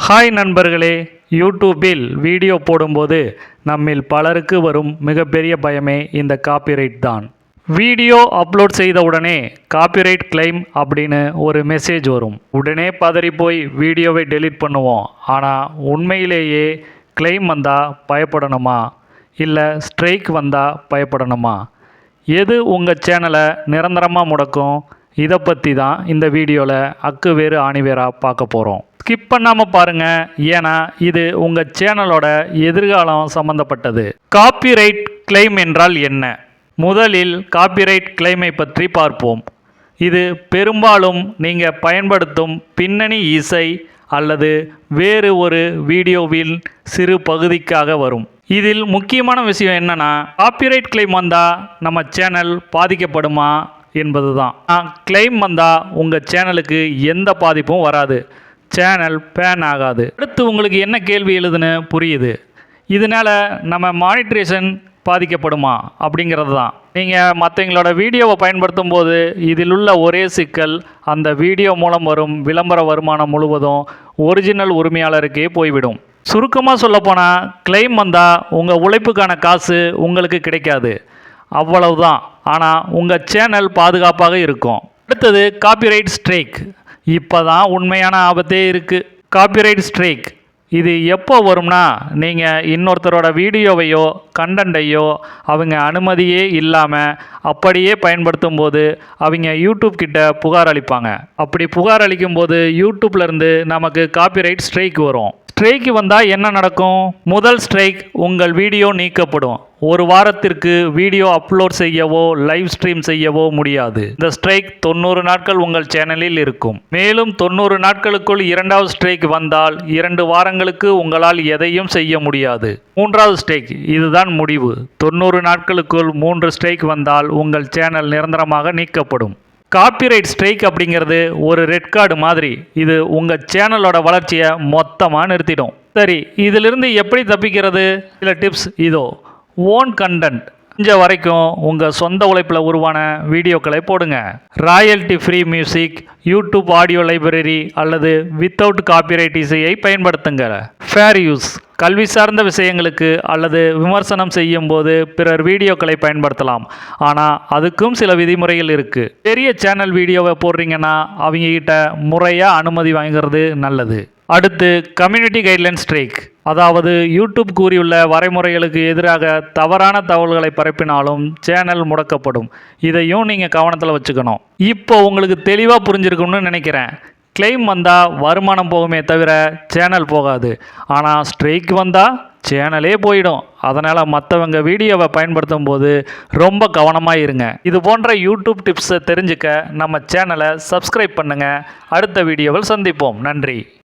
Hi நண்பர்களே, யூடியூப்பில் video போடும்போது நம்மில் பலருக்கு வரும் மிகப்பெரிய பயமே இந்த காப்பிரைட் தான். வீடியோ அப்லோட் செய்த உடனே காப்பிரைட் கிளைம் அப்படின்னு ஒரு மெசேஜ் வரும். உடனே பதறி போய் வீடியோவை டெலீட் பண்ணுவோம். ஆனால் உண்மையிலேயே கிளைம் வந்தால் பயப்படணுமா, இல்லை ஸ்ட்ரைக் வந்தால் பயப்படணுமா? எது உங்கள் சேனலை நிரந்தரமாக முடக்கும்? இதை பற்றி தான் இந்த வீடியோவில் அக்கு வேறு ஆணிவேராக பார்க்க போகிறோம். ஸ்கிப் பண்ணாமல் பாருங்கள், ஏன்னா இது உங்கள் சேனலோட எதிர்காலம் சம்பந்தப்பட்டது. காப்பிரைட் கிளைம் என்றால் என்ன? முதலில் காப்பிரைட் கிளைமை பற்றி பார்ப்போம். இது பெரும்பாலும் நீங்கள் பயன்படுத்தும் பின்னணி இசை அல்லது வேறு ஒரு வீடியோவில் சிறு பகுதிக்காக வரும். இதில் முக்கியமான விஷயம் என்னென்னா, காப்பிரைட் கிளைம் வந்தால் நம்ம சேனல் பாதிக்கப்படுமா என்பது தான். கிளைம் வந்தால் உங்கள் சேனலுக்கு எந்த பாதிப்பும் வராது, சேனல் பேன் ஆகாது. அடுத்து உங்களுக்கு என்ன கேள்வி எழுதுன்னு புரியுது. இதனால் நம்ம மானிட்ரேஷன் பாதிக்கப்படுமா அப்படிங்கிறது தான். நீங்கள் மற்றவங்களோட வீடியோவை பயன்படுத்தும் போது இதில் உள்ள ஒரே சிக்கல், அந்த வீடியோ மூலம் வரும் விளம்பர வருமானம் முழுவதும் ஒரிஜினல் உரிமையாளருக்கே போய்விடும். சுருக்கமாக சொல்லப்போனால், கிளைம் வந்தால் உங்கள் உழைப்புக்கான காசு உங்களுக்கு கிடைக்காது, அவ்வளவுதான். ஆனால் உங்கள் சேனல் பாதுகாப்பாக இருக்கும். அடுத்தது காப்பிரைட் ஸ்ட்ரைக். இப்போ தான் உண்மையான ஆபத்தே இருக்குது. காப்பிரைட் ஸ்ட்ரைக் இது எப்போ வரும்னா, நீங்கள் இன்னொருத்தரோட வீடியோவையோ கண்டென்ட்டையோ அவங்க அனுமதியே இல்லாமல் அப்படியே பயன்படுத்தும் போது அவங்க யூடியூப் கிட்ட புகார் அளிப்பாங்க. அப்படி புகார் அளிக்கும் போது யூடியூப்லேருந்து நமக்கு காப்பிரைட் ஸ்ட்ரைக் வரும். ஸ்ட்ரைக் வந்தால் என்ன நடக்கும்? முதல் ஸ்ட்ரைக், உங்கள் வீடியோ நீக்கப்படும். ஒரு வாரத்திற்கு வீடியோ அப்லோட் செய்யவோ லைவ் ஸ்ட்ரீம் செய்யவோ முடியாது. இந்த ஸ்ட்ரைக் 90 நாட்கள் உங்கள் சேனலில் இருக்கும். மேலும் 90 நாட்களுக்குள் இரண்டாவது ஸ்ட்ரைக் வந்தால் 2 வாரங்களுக்கு உங்களால் எதையும் செய்ய முடியாது. மூன்றாவது ஸ்ட்ரைக், இதுதான் முடிவு. 90 நாட்களுக்குள் 3 ஸ்ட்ரைக் வந்தால் உங்கள் சேனல் நிரந்தரமாக நீக்கப்படும். காப்பிரைட் ஸ்ட்ரைக் அப்படிங்கிறது ஒரு ரெட் கார்டு மாதிரி. இது உங்கள் சேனலோட வளர்ச்சியை மொத்தமாக நிறுத்திடும். சரி, இதிலிருந்து எப்படி தப்பிக்கிறது? சில டிப்ஸ் இதோ. Own content. முடிஞ்ச வரைக்கும் உங்கள் சொந்த உழைப்பில் உருவான வீடியோக்களை போடுங்க. Royalty free music, YouTube audio library அல்லது வித்தவுட் காப்பிரைட் இசையை பயன்படுத்துங்க. Fair use. கல்வி சார்ந்த விஷயங்களுக்கு அல்லது விமர்சனம் செய்யும் போது பிறர் வீடியோக்களை பயன்படுத்தலாம். ஆனால் அதுக்கும் சில விதிமுறைகள் இருக்குது. பெரிய சேனல் வீடியோவை போடுறீங்கன்னா அவங்ககிட்ட முறையாக அனுமதி வாங்கிறது நல்லது. அடுத்து கம்யூனிட்டி கைட்லைன் ஸ்ட்ரைக். அதாவது யூடியூப் கூறியுள்ள வரைமுறைகளுக்கு எதிராக தவறான தகவல்களை பரப்பினாலும் சேனல் முடக்கப்படும். இதையும் நீங்கள் கவனத்தில் வச்சுக்கணும். இப்போ உங்களுக்கு தெளிவாக புரிஞ்சிருக்கும்னு நினைக்கிறேன். கிளைம் வந்தால் வருமானம் போகுமே தவிர சேனல் போகாது. ஆனால் ஸ்ட்ரைக் வந்தால் சேனலே போயிடும். அதனால் மற்றவங்க வீடியோவை பயன்படுத்தும் போது ரொம்ப கவனமாக இருங்க. இது போன்ற யூடியூப் டிப்ஸை தெரிஞ்சுக்க நம்ம சேனலை சப்ஸ்கிரைப் பண்ணுங்கள். அடுத்த வீடியோவில் சந்திப்போம். நன்றி.